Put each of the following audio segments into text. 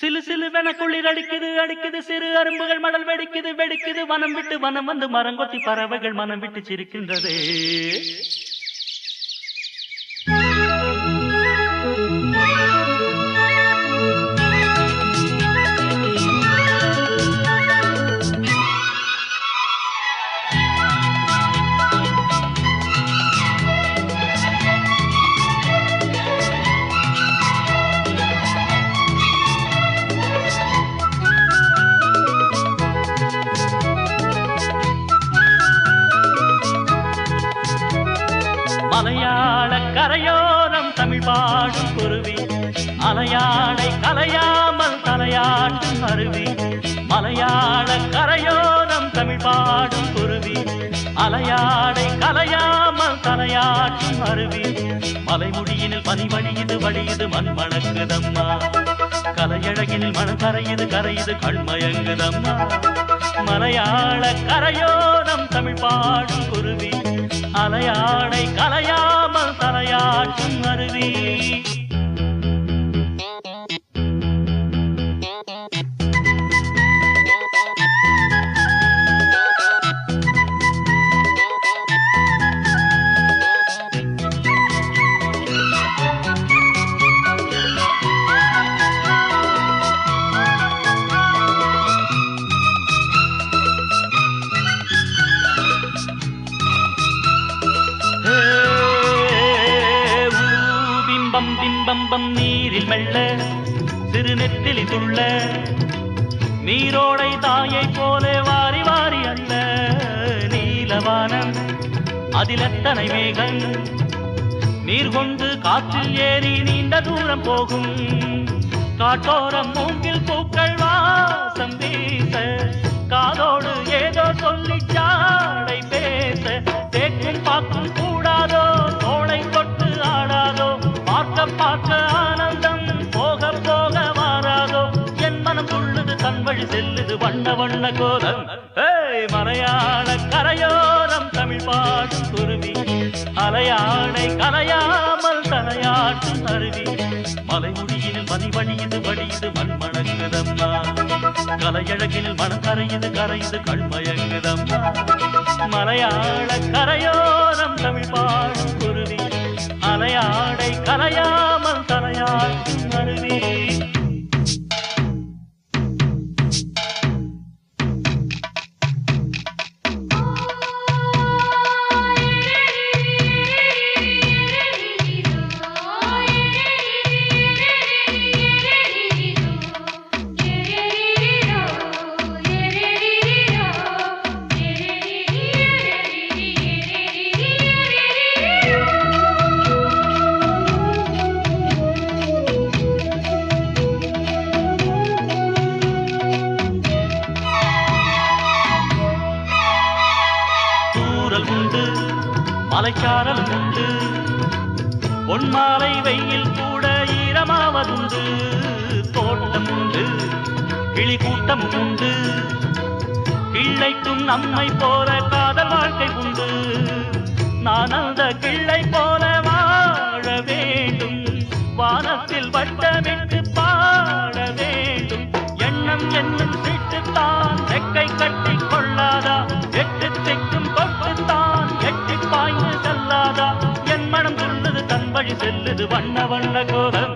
சிலு சிலுவென குளிர் அடிக்குது அடிக்குது சிறு அரும்புகள் மடல் வெடிக்குது வெடிக்குது வனம் விட்டு வனம் வந்து மரங்கொத்தி பறவைகள் மனம் விட்டு சிரிக்கின்றது. மலையாள கரையோரம் தமிழ் பாடும் குருவி அலையாடை கலையாமல் தலையாட்டும் அருவி. மலையாள கரையோரம் தமிழ் பாடும் குருவி அலையாடை கலையாமல் தலையாட்டும் அருவி. மலைமுடியினில் பனி வழியுது வழியுது மண் மணக்குதம்மா. கலையழகினில் மண் கரையுது கரையுது கண்மயங்குதம்மா. மலையாள கரையோரம் தமிழ் பாடும் குருவி அலையாடை கலையாமல் தலையாட்டும் அருவி. பிம்பம் நீரில் மெல்ல சிறு நெத்திலி துள்ள நீரோடை தாயை போல வாரி வாரி அல்ல. நீலவானம் அதில் எத்தனை மேகம் நீர் கொண்டு காற்றில் ஏறி நீண்ட தூரம் போகும். காட்டோரம் மூங்கில் பூக்கள் வாசம் வீச காதோடு ஏதோ சொல்லி சாடை பேச. தேக்கும் பாக்கும் கூடாதோ தோளை தொட்டு ஆடாதோ பார்க்க பார்க்க ஆனந்தம் போக போக மாறாதோ. என் மனம் துள்ளுது தன் வழி செல்லுது வண்ண வண்ண கோலம். மலையாள கரையோரம் தமிழ் பாடும் குருவி அலையாடை கலையாமல் தலையாட்டும் அருவி. மலைமுடியினில் பனி வழியுது வழியுது மண் மணக்குதம்மா. கலையழகினில் மனம் கரையுது கரையுது கண்மயங்குதம்மா. மலையாள கரையோரம் தமிழ் பாடும் குருவி அலையாடை கலையாமல் தலையாட்டும் அருவி. உண்டு மலைச்சாரல் உண்டு பொன்மாலை வெயில் கூட ஈரமாவதுண்டு. தோட்டம் உண்டு கிளி கூட்டம் உண்டு கிள்ளைக்கும் நம்மை போல காதல் வாழ்க்கை உண்டு. நான் அந்த கிள்ளை போல வாழ வேண்டும் வானத்தில் வட்டமிட்டு பாட வேண்டும். எண்ணம் என்னும் சீட்டுத்தான் ரெக்கை கட்டி கொள்ளாதா எட்டு திக்கும் கொட்டுத்தான் எட்டி பாய்ந்து செல்லாதா. என் மனம் துள்ளுது தன் வழி செல்லுது வண்ண வண்ண கோலம்.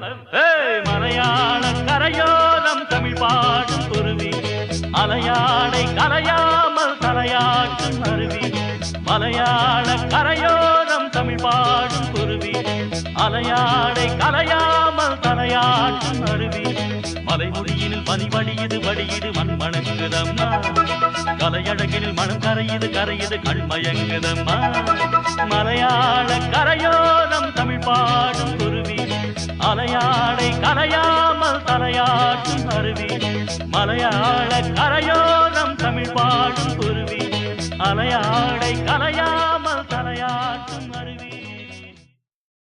மலையாள கரையோரம் தமிழ் பாடும் குருவி அலையாடை கலையாமல் தலையாட்டும் அருவி. மலையாள கரையோரம் தமிழ் பாடும் குருவி அலையாடை கலையாமல் தலையாட்டும் அருவி. மலைமுடியினில் பனி வழியுது வழியுது மண் மணங்குதம்மா. கலையழகினில் மனம் கரையுது கரையுது கண்மயங்குதம்மா. மலையாள கரையோரம் தமிழ் பாடும் குருவி அலையாடை கலையாமல் தலையாட்டும் அருவி. மலையாள கரையோரம் தமிழ் பாடும் குருவி அலையாடை கலையா